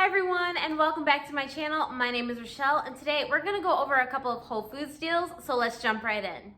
everyone, and welcome back to my channel. My name is Rochelle, and today we're gonna go over a couple of Whole Foods deals, so let's jump right in.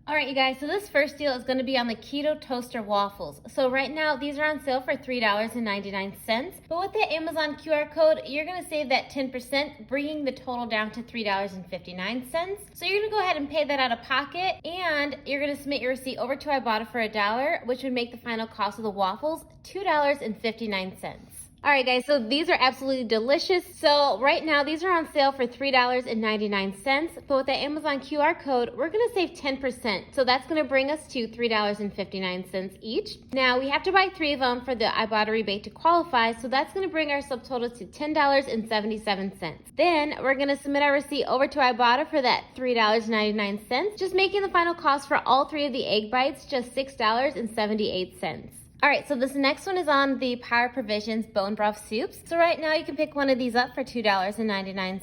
All right, you guys, so this first deal is gonna be on the Keto toaster waffles. So right now, these are on sale for $3.99, but with the Amazon QR code, you're gonna save that 10%, bringing the total down to $3.59. So you're gonna go ahead and pay that out of pocket, and you're gonna submit your receipt over to Ibotta for $1, which would make the final cost of the waffles $2.59. All right, guys, so these are absolutely delicious. So right now, these are on sale for $3.99, but with the Amazon QR code, we're gonna save 10%. So that's gonna bring us to $3.59 each. Now, we have to buy 3 of them for the Ibotta rebate to qualify, so that's gonna bring our subtotal to $10.77. Then, we're gonna submit our receipt over to Ibotta for that $3.99, just making the final cost for all 3 of the egg bites just $6.78. All right, so this next one is on the Power Provisions bone broth soups. So right now you can pick one of these up for $2.99.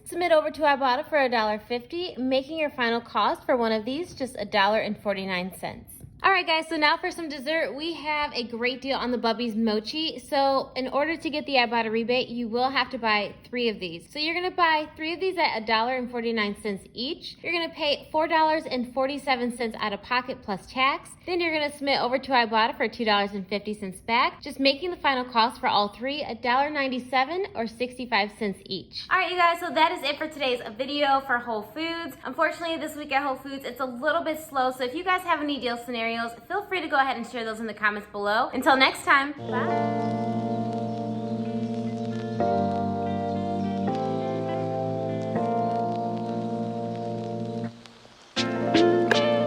Submit over to Ibotta for $1.50, making your final cost for one of these just $1.49. All right, guys, so now for some dessert, we have a great deal on the Bubby's Mochi. So in order to get the Ibotta rebate, you will have to buy 3 of these. So you're gonna buy 3 of these at $1.49 each. You're gonna pay $4.47 out of pocket plus tax. Then you're gonna submit over to Ibotta for $2.50 back, just making the final cost for all 3 $1.97 or 65 cents each. All right, you guys, so that is it for today's video for Whole Foods. Unfortunately, this week at Whole Foods, it's a little bit slow. So if you guys have any deal scenarios, feel free to go ahead and share those in the comments below. Until next time, bye.